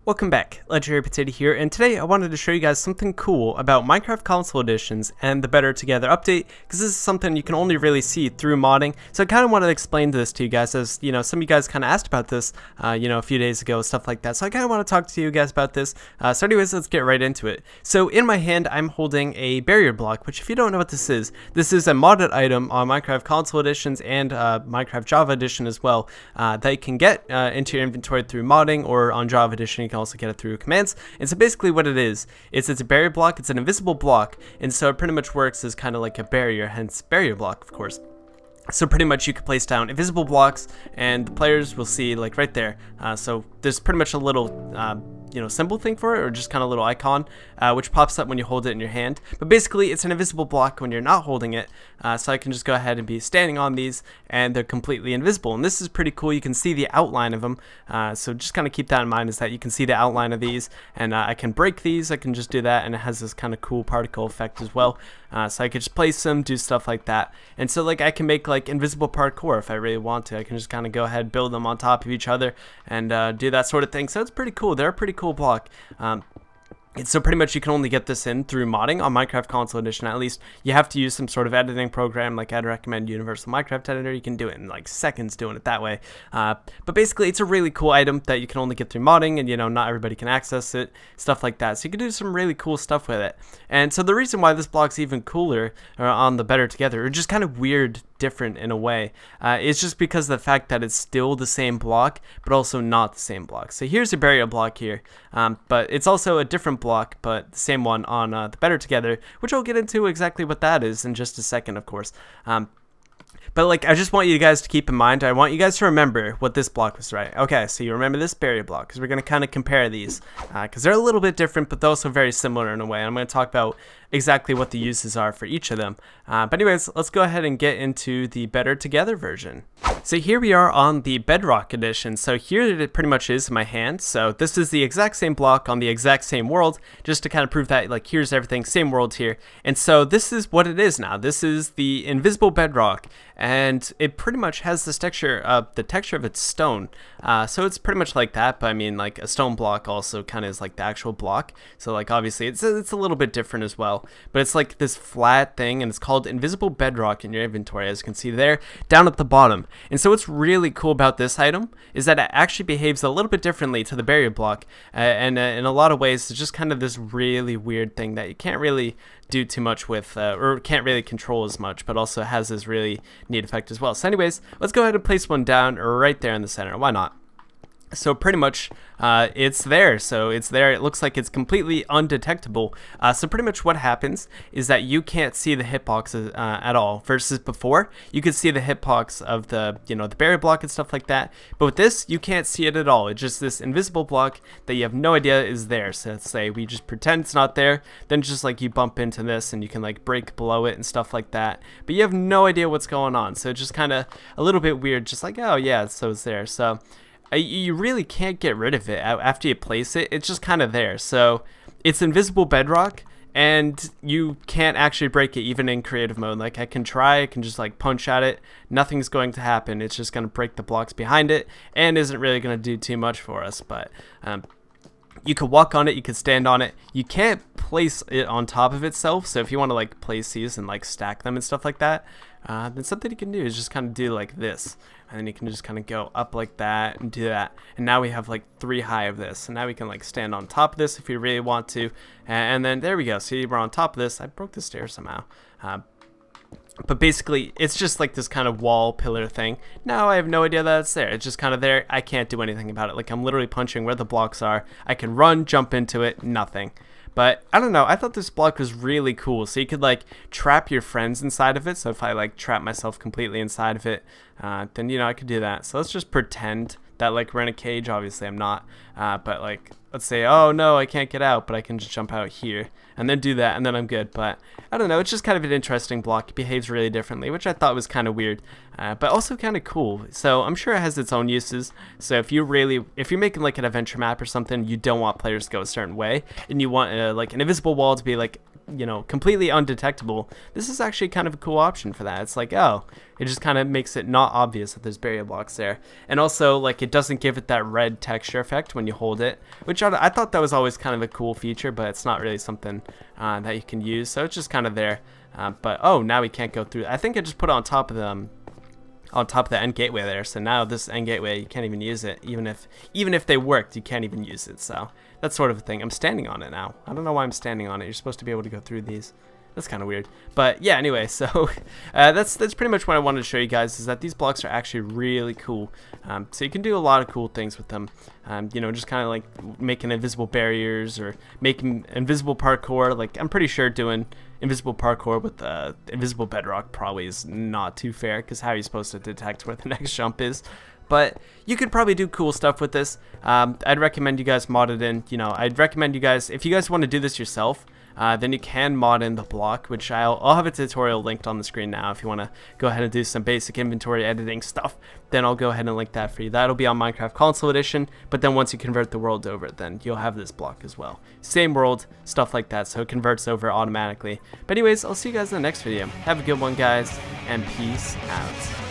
Welcome back, Legendary Potato here, and today I wanted to show you guys something cool about Minecraft console editions and the Better Together update, because this is something you can only really see through modding. So I kind of wanted to explain this to you guys, as you know, some of you guys kind of asked about this, a few days ago, stuff like that. So I kind of want to talk to you guys about this. So anyways, let's get right into it. So in my hand, I'm holding a barrier block, which if you don't know what this is a modded item on Minecraft console editions and Minecraft Java edition as well, that you can get into your inventory through modding, or on Java edition you can also get it through commands. And so basically what it is it's a barrier block. It's an invisible block, and so it pretty much works as kind of like a barrier, hence barrier block, of course. So pretty much you can place down invisible blocks and the players will see, like right there, so there's pretty much a little symbol thing for it, or just kind of a little icon, which pops up when you hold it in your hand. But basically it's an invisible block when you're not holding it, so I can just go ahead and be standing on these and they're completely invisible. And this is pretty cool. You can see the outline of them, so just kind of keep that in mind, is that you can see the outline of these, and I can break these. I can just do that, and it has this kind of cool particle effect as well, so I could just place them, do stuff like that. And so like I can make like invisible parkour if I really want to. I can just kind of go ahead, build them on top of each other, and do that sort of thing. So it's pretty cool. They're a pretty cool block. So pretty much you can only get this in through modding on Minecraft console edition. At least you have to use some sort of editing program, like I'd recommend Universal Minecraft Editor. You can do it in like seconds doing it that way. But basically it's a really cool item that you can only get through modding, and not everybody can access it, stuff like that. So you can do some really cool stuff with it. And so the reason why this block's even cooler on the Better Together, or just kind of weird, different in a way, it's just because of the fact that it's still the same block but also not the same block. So here's a barrier block here, but it's also a different block, but the same one on the Better Together, which I'll get into exactly what that is in just a second, of course. But like, I just want you guys to keep in mind, I want you guys to remember what this block was, right? Okay, so you remember this barrier block, because we're going to kind of compare these, because they're a little bit different, but they're also very similar in a way. I'm going to talk about exactly what the uses are for each of them. But anyways, let's go ahead and get into the Better Together version. So here we are on the Bedrock edition. So here it pretty much is in my hand. So this is the exact same block on the exact same world, just to kind of prove that, like, here's everything, same world here. And so this is what it is now. This is the invisible bedrock, and it pretty much has this texture, the texture of its stone. So it's pretty much like that, but I mean, like, a stone block also kind of is like the actual block. So like, obviously it's a little bit different as well, but it's like this flat thing, and it's called invisible bedrock in your inventory, as you can see there down at the bottom. And so what's really cool about this item is that it actually behaves a little bit differently to the barrier block, and in a lot of ways it's just kind of this really weird thing that you can't really do too much with, or can't really control as much, but also has this really neat effect as well. So anyways, let's go ahead and place one down right there in the center. Why not? So pretty much it's there. So it's there. It looks like it's completely undetectable. So pretty much what happens is that you can't see the hitboxes at all, versus before you could see the hitbox of the the barrier block and stuff like that. But with this, you can't see it at all. It's just this invisible block that you have no idea is there. So let's say we just pretend it's not there, then just like you bump into this and you can like break below it and stuff like that, but you have no idea what's going on. So it's just kind of a little bit weird, just like, oh yeah, so it's there. So you really can't get rid of it after you place it. It's just kind of there. So it's invisible bedrock, and you can't actually break it even in creative mode. Like, I can try, I can just like punch at it, nothing's going to happen. It's just going to break the blocks behind it and isn't really going to do too much for us. But you could walk on it, you could stand on it. You can't place it on top of itself. So if you want to like place these and like stack them and stuff like that, then something you can do is just kind of do like this, and then you can just kind of go up like that and do that. And now we have like 3 high of this, and now we can like stand on top of this if we really want to, and then there we go. See, we're on top of this. I broke the stair somehow, but basically it's just like this kind of wall pillar thing. Now I have no idea that it's there. It's just kind of there. I can't do anything about it. Like, I'm literally punching where the blocks are. I can run, jump into it, nothing. But I don't know, I thought this block was really cool. So you could like trap your friends inside of it. So if I like trap myself completely inside of it, then I could do that. So let's just pretend that like we're in a cage. Obviously I'm not, but like, let's say, oh no, I can't get out, but I can just jump out here and then do that, and then I'm good. But I don't know, it's just kind of an interesting block. It behaves really differently, which I thought was kind of weird, but also kind of cool. So I'm sure it has its own uses. So if you're making like an adventure map or something, you don't want players to go a certain way, and you want like an invisible wall to be like you know, completely undetectable, this is actually kind of a cool option for that. It's like, oh, it just kind of makes it not obvious that there's barrier blocks there. And also, like, it doesn't give it that red texture effect when you hold it, which I thought that was always kind of a cool feature, but it's not really something that you can use, so it's just kind of there. But oh, now we can't go through. I think I just put it on top of the end gateway there, so now this end gateway, you can't even use it. Even if they worked, you can't even use it. So that's sort of a thing. I'm standing on it now. I don't know why I'm standing on it. You're supposed to be able to go through these. That's kind of weird. But yeah, anyway, so that's pretty much what I wanted to show you guys, is that these blocks are actually really cool. So you can do a lot of cool things with them. You know, just kind of like making invisible barriers or making invisible parkour. Like, I'm pretty sure doing invisible parkour with invisible bedrock probably is not too fair, because how are you supposed to detect where the next jump is? But you could probably do cool stuff with this. I'd recommend you guys mod it in. You know, I'd recommend you guys, if you guys want to do this yourself, then you can mod in the block, which I'll have a tutorial linked on the screen now. If you want to go ahead and do some basic inventory editing stuff, then I'll go ahead and link that for you. That'll be on Minecraft Console Edition, but then once you convert the world over, then you'll have this block as well. Same world, stuff like that, so it converts over automatically. But anyways, I'll see you guys in the next video. Have a good one, guys, and peace out.